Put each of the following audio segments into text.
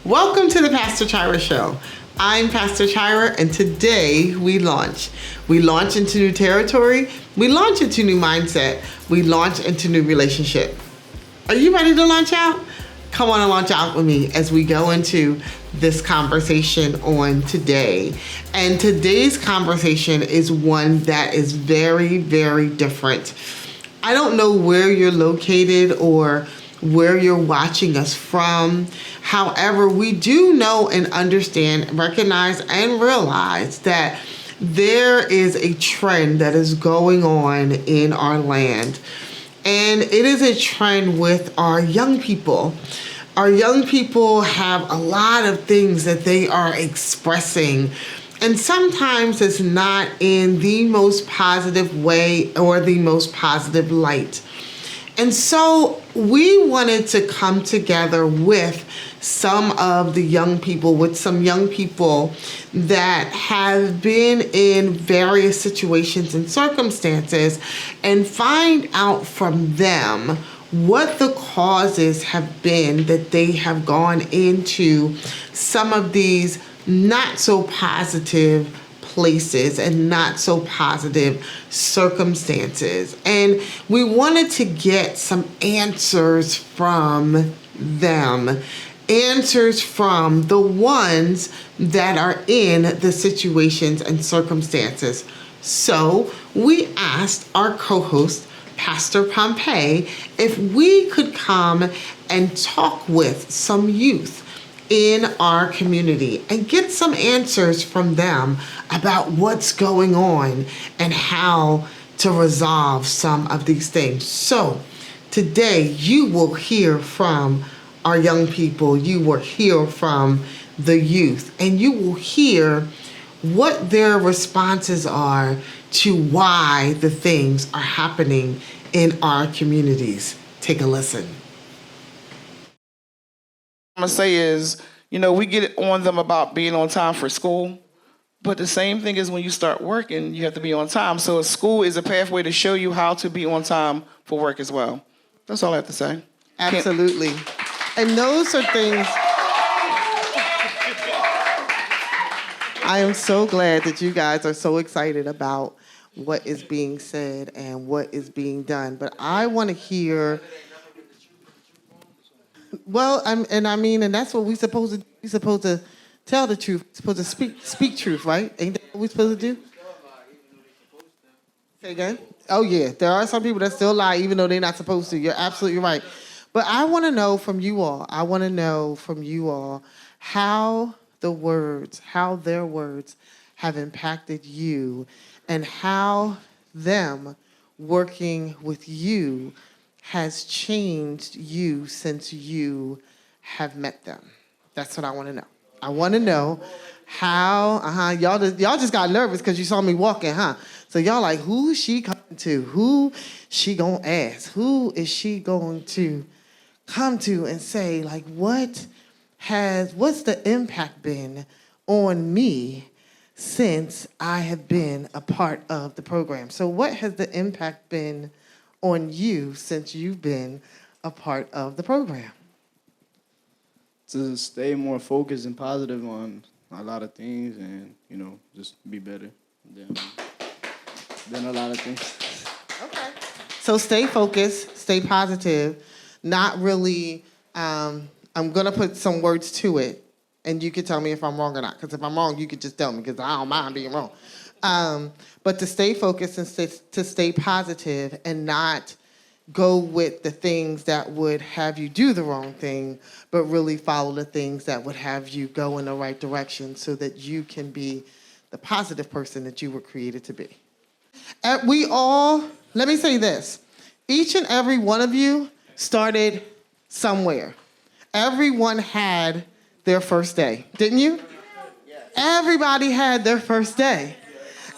Welcome to the Pastor Chira Show. I'm Pastor Chira, and today we launch. We launch into new territory. We launch into new mindset. We launch into new relationship. Are you ready to launch out? Come on and launch out with me as we go into this conversation on today. And today's conversation is one that is very, very different. I don't know where you're located or where you're watching us from. However, we do know and understand, recognize, and realize that there is a trend that is going on in our land. And it is a trend with our young people. Our young people have a lot of things that they are expressing. And sometimes it's not in the most positive way or the most positive light. And so we wanted to come together with some of the young people, with some young people that have been in various situations and circumstances, and find out from them what the causes have been that they have gone into some of these not so positive places and not so positive circumstances. And we wanted to get some answers from them, answers from the ones that are in the situations and circumstances. So we asked our co-host, Pastor Pompey, if we could come and talk with some youth in our community and get some answers from them about what's going on and how to resolve some of these things. So today you will hear from our young people, you will hear from the youth, and you will hear what their responses are to why the things are happening in our communities. Take a listen. I'm going to say is, we get on them about being on time for school, but the same thing is when you start working, you have to be on time. So school is a pathway to show you how to be on time for work as well. That's all I have to say. Absolutely. And those are things. I am so glad that you guys are so excited about what is being said and what is being done. But I want to hear. Well, and that's what we're supposed to do. We're supposed to tell the truth. We're supposed to speak truth, right? Ain't that what we're supposed to do? Say again? Oh, yeah. There are some people that still lie even though they're not supposed to. You're absolutely right. But I want to know from you all, how their words have impacted you and how them working with you has changed you since you have met them. That's what I want to know. I want to know how, y'all just got nervous because you saw me walking, huh? So y'all like, who is she coming to? Who she gonna ask? Who is she going to come to and say, like, what's the impact been on me since I have been a part of the program? So what has the impact been on you since you've been a part of the program? To stay more focused and positive on a lot of things and, just be better than a lot of things. Okay. So stay focused, stay positive, not really, I'm going to put some words to it, and you can tell me if I'm wrong or not, because if I'm wrong, you could just tell me, because I don't mind being wrong. But to stay focused and to stay positive and not go with the things that would have you do the wrong thing, but really follow the things that would have you go in the right direction so that you can be the positive person that you were created to be. And let me say this, each and every one of you started somewhere. Everyone had their first day, didn't you? Everybody had their first day.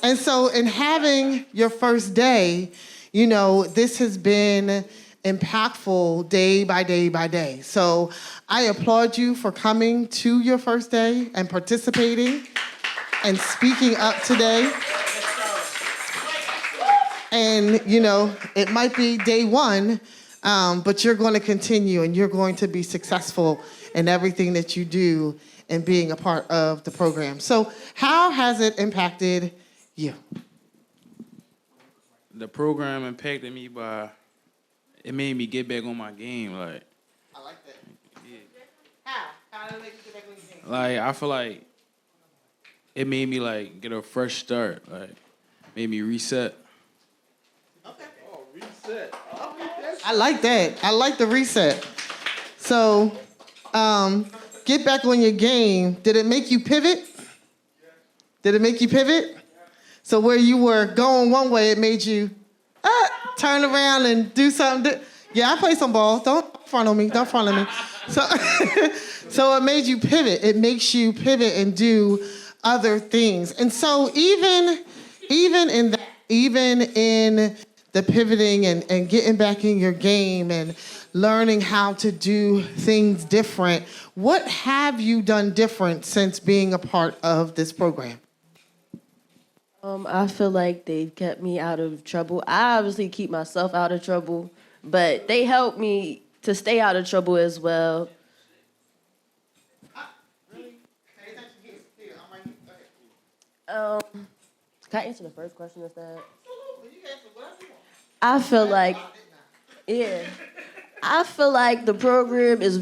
And so in having your first day, this has been impactful day by day by day. So I applaud you for coming to your first day and participating and speaking up today. And, it might be day one, but you're going to continue and you're going to be successful in everything that you do and being a part of the program. So how has it impacted you? The program impacted me it made me get back on my game. I like that. Yeah. How did it make you get back on your game? I feel like it made me get a fresh start. Made me reset. Okay. Oh, reset. I like that. I like the reset. So, get back on your game. Did it make you pivot? Did it make you pivot? So where you were going one way, it made you turn around and do something. Yeah, I play some ball. Don't front on me. Don't front on me. So it made you pivot. It makes you pivot and do other things. And so even in the pivoting and getting back in your game and learning how to do things different, what have you done different since being a part of this program? I feel like they kept me out of trouble. I obviously keep myself out of trouble, but they helped me to stay out of trouble as well. Can I answer the first question instead? I feel like, I feel like the program is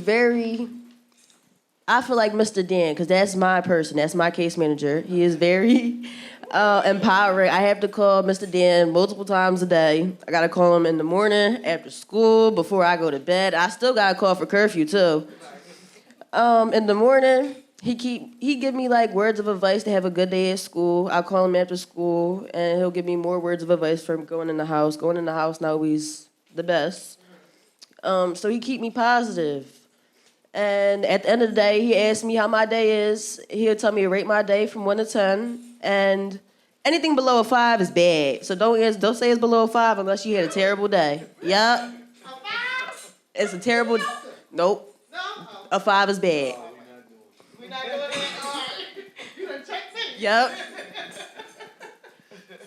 I feel like Mr. Dan, because that's my person, that's my case manager. He is very empowering. I have to call Mr. Dan multiple times a day. I got to call him in the morning, after school, before I go to bed. I still got to call for curfew, too. In the morning, he give me words of advice to have a good day at school. I call him after school, and he'll give me more words of advice from going in the house. Going in the house not always the best. So he keep me positive. And at the end of the day, he asks me how my day is. He'll tell me to rate my day from 1 to 10. And anything below a 5 is bad. So don't say it's below a 5 unless you had a terrible day. Yep. It's a terrible... Nope. A 5 is bad. We're not doing that? All right. You done checked me. Yep.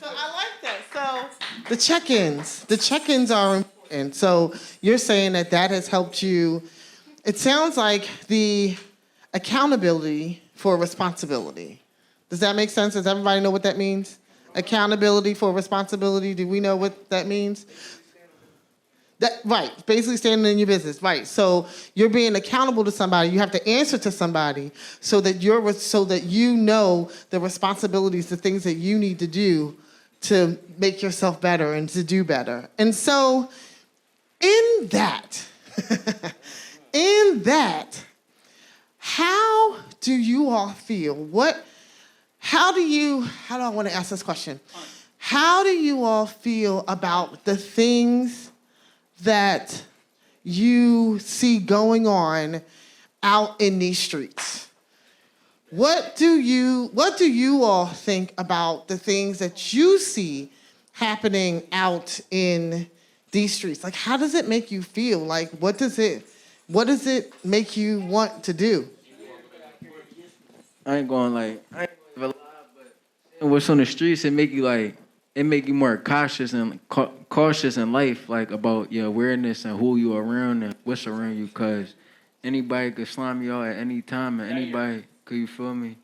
So I like that. So the check-ins are important. So you're saying that has helped you. It sounds like the accountability for responsibility. Does that make sense? Does everybody know what that means? Accountability for responsibility. Do we know what that means? Right, basically standing in your business, right. So you're being accountable to somebody. You have to answer to somebody so that you know the responsibilities, the things that you need to do to make yourself better and to do better. And so in that, how do you all feel? How do I want to ask this question? How do you all feel about the things that you see going on out in these streets? What do you all think about the things that you see happening out in these streets? How does it make you feel? What does it make you want to do? I ain't gonna lie, but what's on the streets, it make you more cautious in life, about your awareness and who you are around and what's around you, cause anybody could slime you out at any time, and anybody could, you feel me,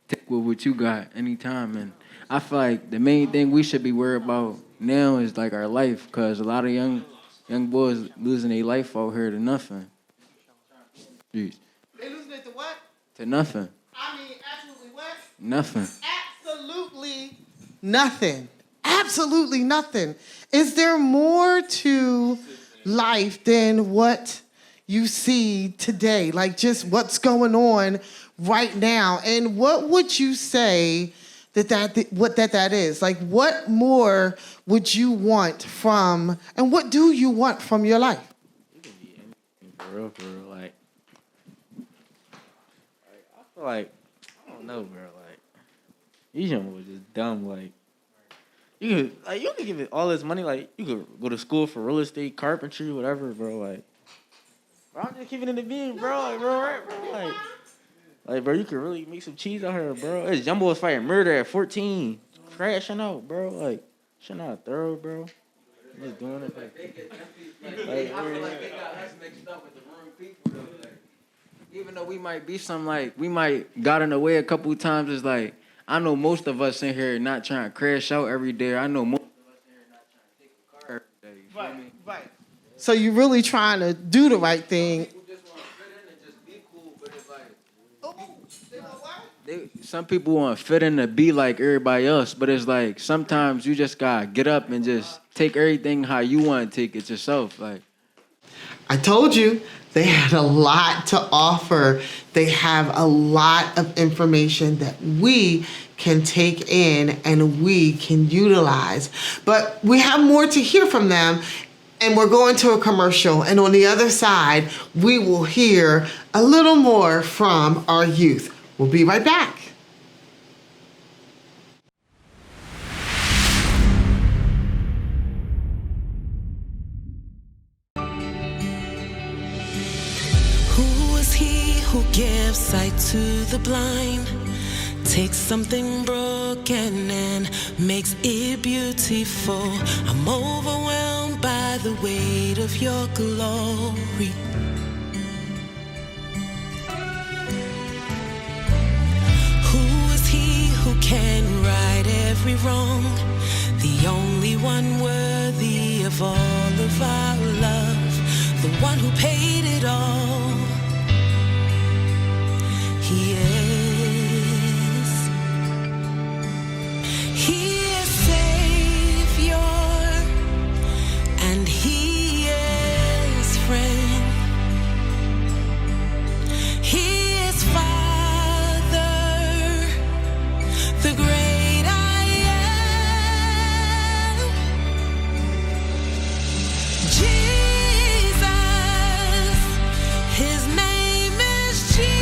take what you got anytime. And I feel like the main thing we should be worried about now is our life, cause a lot of young boys losing their life out here to nothing. Jeez. They losing it to what? To nothing. I mean, absolutely what? Nothing. Absolutely nothing. Absolutely nothing. Is there more to life than what you see today? Just what's going on right now? And what would you say that is? What more would you want from, and what do you want from your life? It can be anything, for real. I feel I don't know, bro. These young boys just dumb. You could give it all this money. You could go to school for real estate, carpentry, whatever, bro. Bro, I'm just keeping it in the bean, bro. Bro, you could really make some cheese out here, bro. It's young boys fighting murder at 14, crashing out, bro. Shit not thorough, bro. I'm just doing it. They got us mixed up with the wrong people. Though. Like, even though we might be we might got in the way a couple times. It's like I know most of us in here not trying to crash out every day. I know most of us in here not trying to take a car every day. You feel me? Right. So you're really trying to do the right thing. People just want to fit in and just be cool, but it's like some people want to fit in to be like everybody else, but it's like sometimes you just gotta get up and just take everything how you want to take it yourself. Like I told you they had a lot to offer. They have a lot of information that we can take in and we can utilize. But we have more to hear from them. And we're going to a commercial. And on the other side, we will hear a little more from our youth. We'll be right back. Who is he who gives sight to the blind? Takes something broken and makes it beautiful. I'm overwhelmed by the weight of your glory. Who is he who can right every wrong? The only one worthy of all of our love. The one who paid it all. He is. He is Savior, and He is friend. He is Father, the great I am. Jesus, His name is Jesus.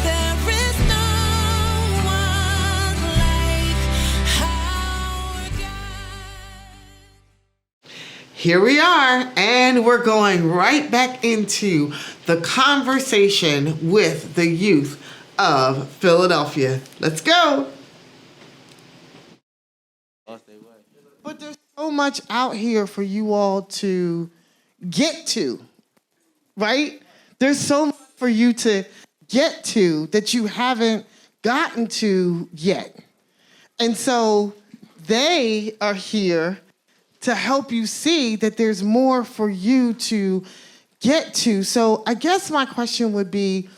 There is no one like our God. Here we are, and we're going right back into the conversation with the youth of Philadelphia. Let's go. But there's so much out here for you all to get to, right? There's so much for you to get to that you haven't gotten to yet. And so they are here to help you see that there's more for you to get to. So I guess my question would be,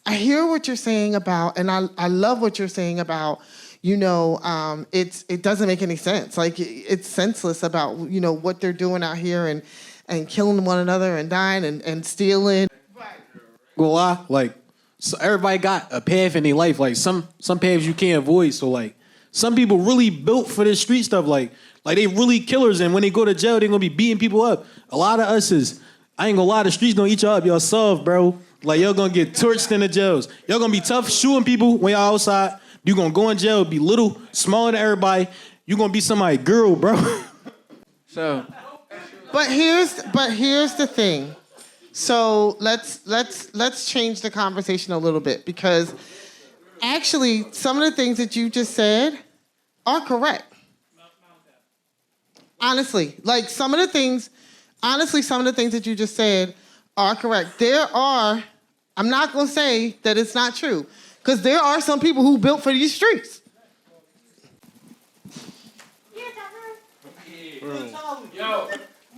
I hear what you're saying about, and I love what you're saying about, it doesn't make any sense. Like it's senseless about, what they're doing out here and killing one another and dying and stealing. Gonna lie, like so everybody got a path in their life. Like some paths you can't avoid. So like some people really built for this street stuff. Like they really killers, and when they go to jail, they're gonna be beating people up. A lot of us is, I ain't gonna lie, the streets gonna eat y'all up. Y'all soft, bro. Like y'all gonna get torched in the jails. Y'all gonna be tough shooting people when y'all outside. You gonna go in jail, be little, smaller than everybody. You gonna be somebody's girl, bro. so. But here's the thing. So let's change the conversation a little bit, because actually some of the things that you just said are correct. Honestly, like some of the things that you just said are correct. I'm not going to say that it's not true, because there are some people who built for these streets.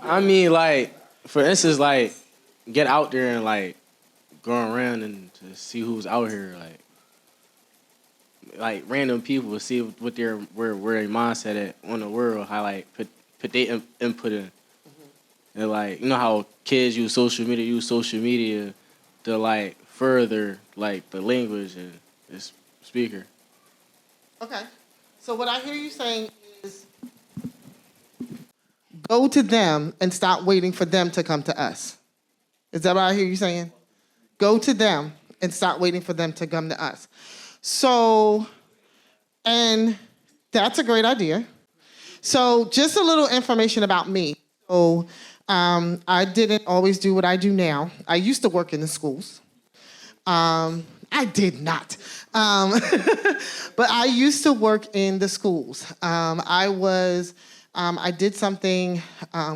I mean, like, for instance, like, get out there and, like, go around and to see who's out here, like random people, see what their where their mindset at on the world, how, like, put their input in. Mm-hmm. And, like, you know how kids use social media to, like, further, like, the language and the speaker. Okay. So what I hear you saying is go to them and stop waiting for them to come to us. Is that what I hear you saying? Go to them and stop waiting for them to come to us. So, and that's a great idea. So just a little information about me. So I didn't always do what I do now. I used to work in the schools. I did not. But I used to work in the schools. I did something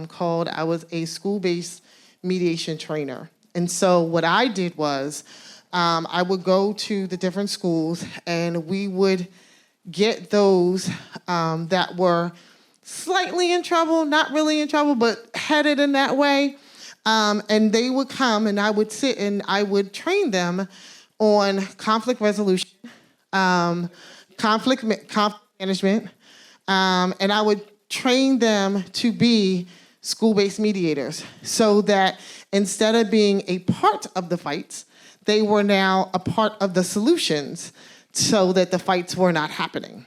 called, I was a school-based mediation trainer. And so what I did was I would go to the different schools and we would get those that were slightly in trouble, not really in trouble, but headed in that way. And they would come and I would sit and I would train them on conflict resolution, conflict management, and I would train them to be school-based mediators so that instead of being a part of the fights, they were now a part of the solutions so that the fights were not happening.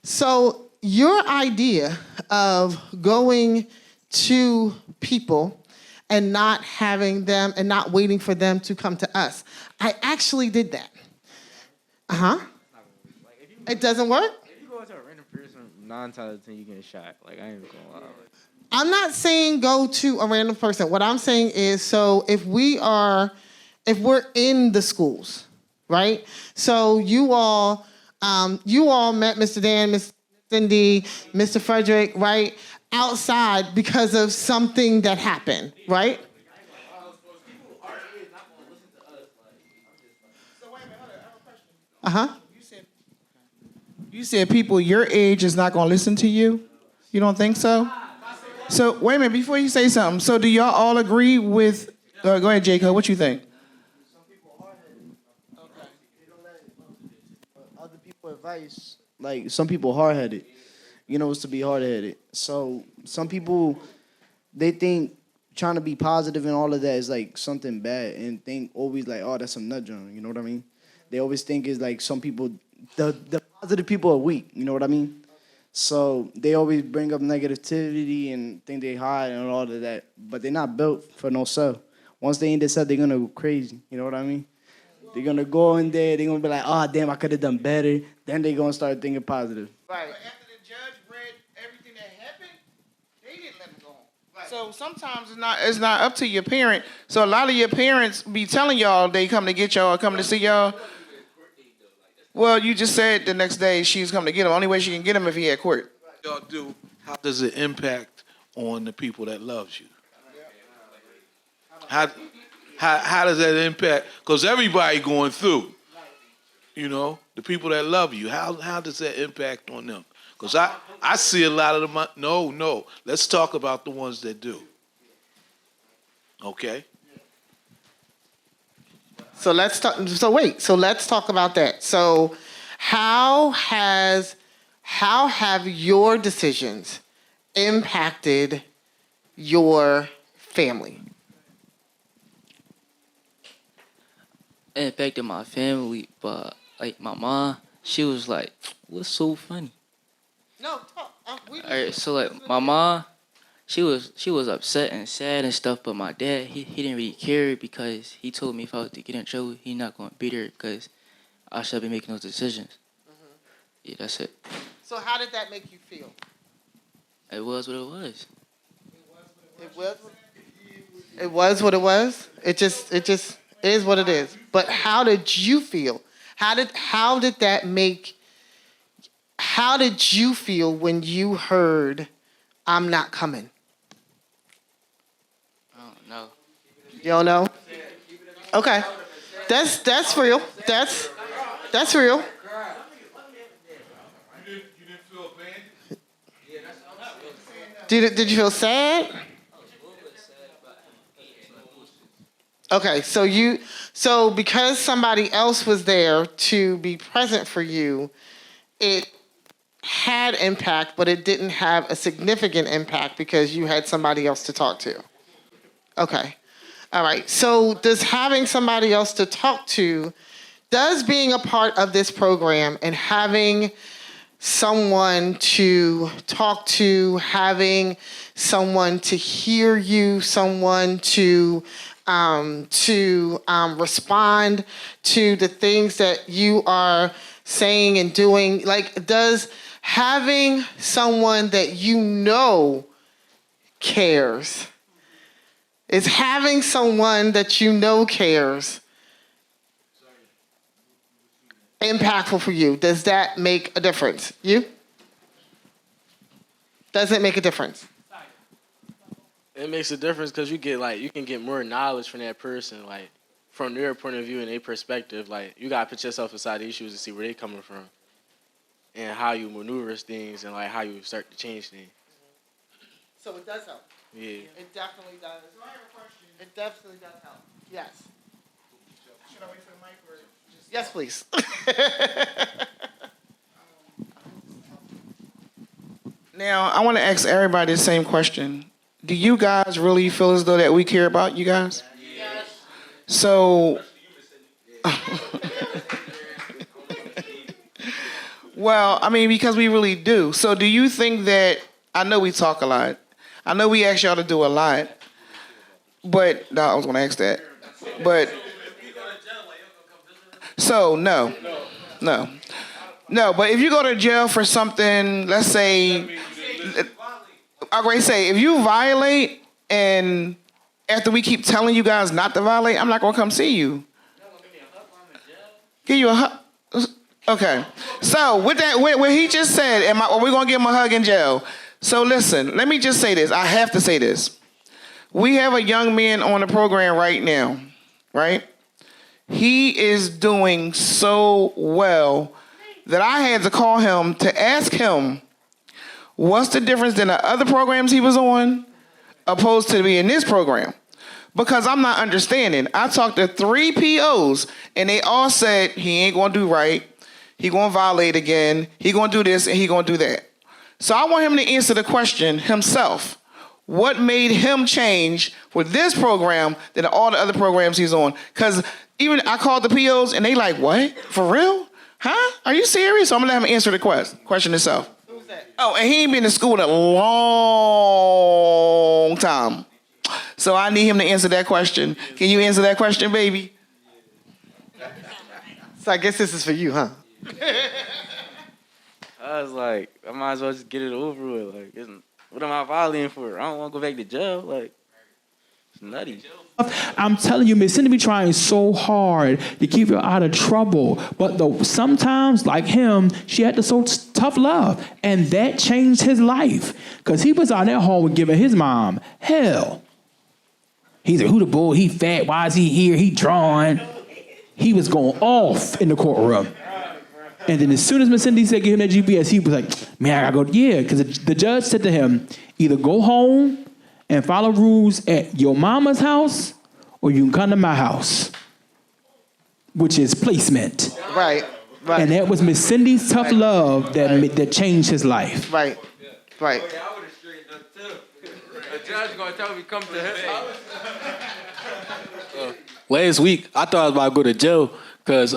So your idea of going to people and not having them and not waiting for them to come to us, I actually did that. It doesn't work? If you go to a random person, 9 times out of 10 you get shot. Like, I ain't gonna lie. Like, I'm not saying go to a random person. What I'm saying is, so if we're in the schools, right? So you all met Mr. Dan, Miss Cindy, Mr. Frederick, right? Outside because of something that happened, right? You said people your age is not going to listen to you? You don't think so? So, wait a minute, before you say something, so do y'all all agree with, go ahead, Jacob, what you think? Other people advice, like some people hard-headed. You know, it's to be hard-headed. So some people, they think trying to be positive and all of that is like something bad and think always like, oh, that's some nut job. You know what I mean? They always think it's like some people, the positive people are weak. You know what I mean? So they always bring up negativity and think they hide and all of that. But they're not built for no self. Once they in this set, they're going to go crazy. You know what I mean? They're going to go in there. They're going to be like, oh, damn, I could have done better. Then they're going to start thinking positive. Right. But after the judge read everything that happened, they didn't let him go on. Right. So sometimes it's not up to your parent. So a lot of your parents be telling y'all they come to get y'all or come to see y'all. Well, you just said the next day she's coming to get him. Only way she can get him if he at court. Y'all do. How does it impact on the people that loves you? How does that impact? Because everybody going through, you know, the people that love you. How does that impact on them? Because I see a lot of them. No. Let's talk about the ones that do. Okay. So let's talk. So wait. So let's talk about that. So how have your decisions impacted your family? It impacted my family, but like my mom, she was like, "What's so funny?" No, talk. All right, so like my mom, she was upset and sad and stuff, but my dad, he didn't really care because he told me if I was to get in trouble, he not gonna beat her because I should be making those decisions. Mm-hmm. Yeah, that's it. So how did that make you feel? It was what it was. It was what it was. It just is what it is. But how did you feel? How did you feel when you heard, "I'm not coming"? I don't know. You don't know? Okay. That's real. That's real. Did you feel sad? Okay, so because somebody else was there to be present for you, it had impact, but it didn't have a significant impact because you had somebody else to talk to. Okay. All right. So does having somebody else to talk to, does being a part of this program and having someone to talk to, having someone to hear you, someone to respond to the things that you are saying and doing, like, does having someone that you know cares, is having someone that you know cares, impactful for you? Does that make a difference? You? Does it make a difference? It makes a difference because you can get more knowledge from that person, like from their point of view and their perspective. Like you gotta put yourself inside the issues to see where they coming from, and how you maneuver things, and like how you start to change things. So it does help. Yeah. It definitely does. It definitely does help. Yes. Should I wait for the mic or just... Yes, please. Now, I want to ask everybody the same question. Do you guys really feel as though that we care about you guys? Yes. So, well, I mean, because we really do. So do you think that, I know we talk a lot. I know we ask y'all to do a lot. But, no, I was going to ask that. But, so, no. No, but if you go to jail for something, let's say, I'm going to say, if you violate and after we keep telling you guys not to violate, I'm not going to come see you. Give you a hug? Okay. So, with that, what he just said, are we going to give him a hug in jail? So, listen, let me just say this. I have to say this. We have a young man on the program right now, right? He is doing so well that I had to call him to ask him what's the difference in the other programs he was on opposed to being in this program. Because I'm not understanding. I talked to 3 POs and they all said he ain't going to do right. He going to violate again. He going to do this and he going to do that. So I want him to answer the question himself. What made him change with this program than all the other programs he's on? Because even I called the POs and they like, what? For real? Huh? Are you serious? So I'm going to let him answer the question itself. Who's that? Oh, and he ain't been to school in a long time. So I need him to answer that question. Can you answer that question, baby? So I guess this is for you, huh? I was like, I might as well just get it over with. Like, what am I violating for? I don't want to go back to jail. Like, it's nutty. I'm telling you, Miss Cindy be trying so hard to keep you out of trouble. But sometimes, like him, she had to show tough love. And that changed his life. Because he was out there hallway giving his mom hell. He's like, who the bull? He fat. Why is he here? He drawing. He was going off in the courtroom. And then as soon as Miss Cindy said, give him that GPS, he was like, man, I gotta go. Yeah, because the judge said to him, either go home and follow rules at your mama's house, or you can come to my house, which is placement. Right. And that was Miss Cindy's tough love that changed his life. Right. I would have straightened up too. The judge gonna tell me come to his house. Last week, I thought I was about to go to jail because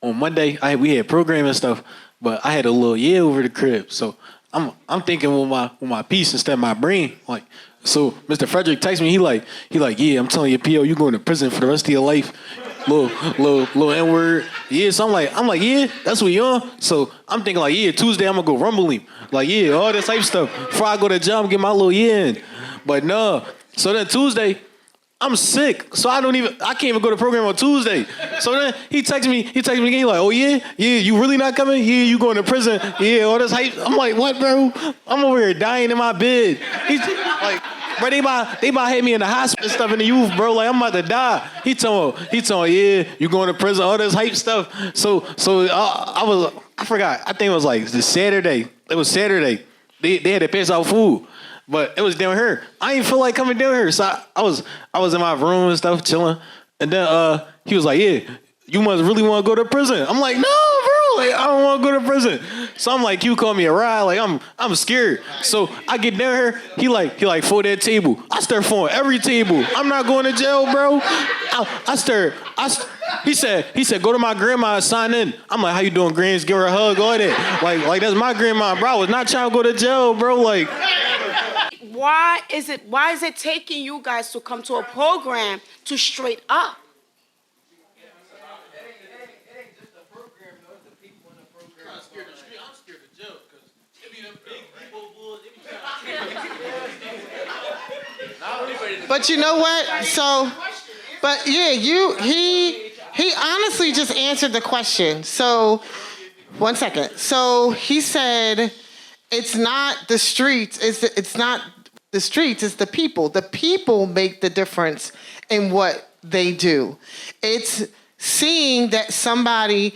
on Monday we had program and stuff, but I had a little over the crib, so I'm thinking with my piece instead of my brain. Like, so Mr. Frederick texts me. He like, yeah, I'm telling you, PO, you going to prison for the rest of your life. Little N-word. Yeah, so I'm like, yeah, that's what you on. So I'm thinking like, yeah, Tuesday I'm gonna go rumble him. Like, yeah, all this type stuff. Before I go to jail, I'm get my little in. But no. So then Tuesday, I'm sick, so I can't even go to program on Tuesday. So then he texts me again, he like, oh yeah, you really not coming? Yeah, you going to prison? Yeah, all this hype. I'm like, what, bro? I'm over here dying in my bed. He's like, bro, they about hit me in the hospital and stuff in the youth, bro. Like, I'm about to die. He told me, yeah, you going to prison, all this hype stuff. So I forgot. I think it was like Saturday. It was Saturday. They had to pass out food. But it was down here. I didn't feel like coming down here. So I was in my room and stuff, chilling. And then he was like, yeah, you must really want to go to prison. I'm like, no, bro. Like, I don't want to go to prison. So I'm like, you call me a ride. Like, I'm scared. So I get down here. He like fold that table. I start folding every table. I'm not going to jail, bro. He said, go to my grandma and sign in. I'm like, how you doing, Grands? Give her a hug, all that. Like that's my grandma, bro. I was not trying to go to jail, bro. Like, why is it taking you guys to come to a program to straight up? But you know what? So, but yeah, He honestly just answered the question. So, 1 second. So he said, it's not the streets. It's not the streets. It's the people. The people make the difference in what they do. It's seeing that somebody.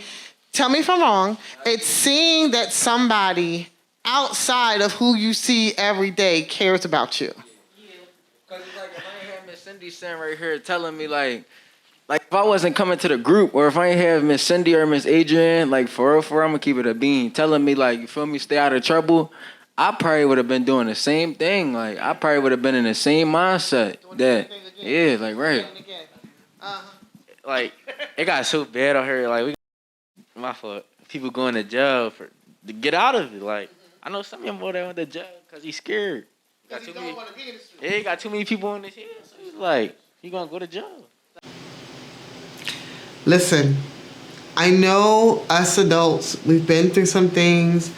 Tell me if I'm wrong. It's seeing that somebody outside of who you see every day cares about you. Because it's like if I ain't have Miss Cindy sitting right here telling me like if I wasn't coming to the group or if I ain't have Miss Cindy or Miss Adrian, like for real, I'm gonna keep it a bean, telling me like, you feel me, stay out of trouble, I probably would have been doing the same thing. Like I probably would have been in the same mindset that, yeah, like right. Like it got so bad out here. Like my fault. People going to jail to get out of it. Like I know some young boy that went to jail because he's scared. Got too many, he got too many people in his head. So he's like, he gonna go to jail. Listen, I know us adults, we've been through some things,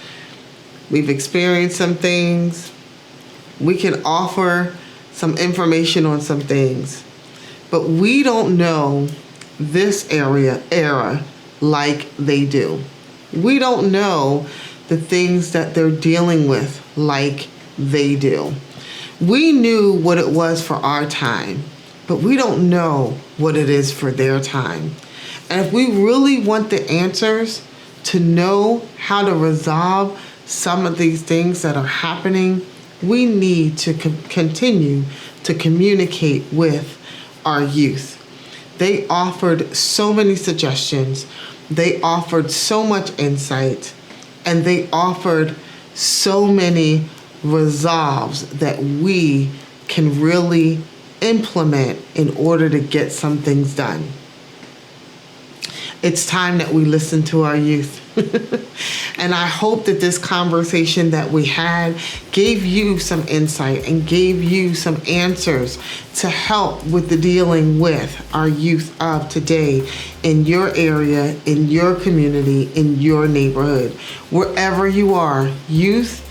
we've experienced some things. We can offer some information on some things, but we don't know this era like they do. We don't know the things that they're dealing with like they do. We knew what it was for our time, but we don't know what it is for their time. And if we really want the answers to know how to resolve some of these things that are happening, we need to continue to communicate with our youth. They offered so many suggestions. They offered so much insight, and they offered so many resolves that we can really implement in order to get some things done. It's time that we listen to our youth. And I hope that this conversation that we had gave you some insight and gave you some answers to help with the dealing with our youth of today in your area, in your community, in your neighborhood. Wherever you are youth,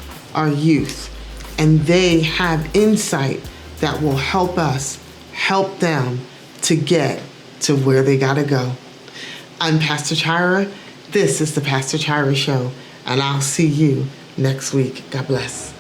and they have insight that will help us help them to get to where they gotta go. I'm Pastor Chira. This is the Pastor Chira Show, and I'll see you next week. God bless.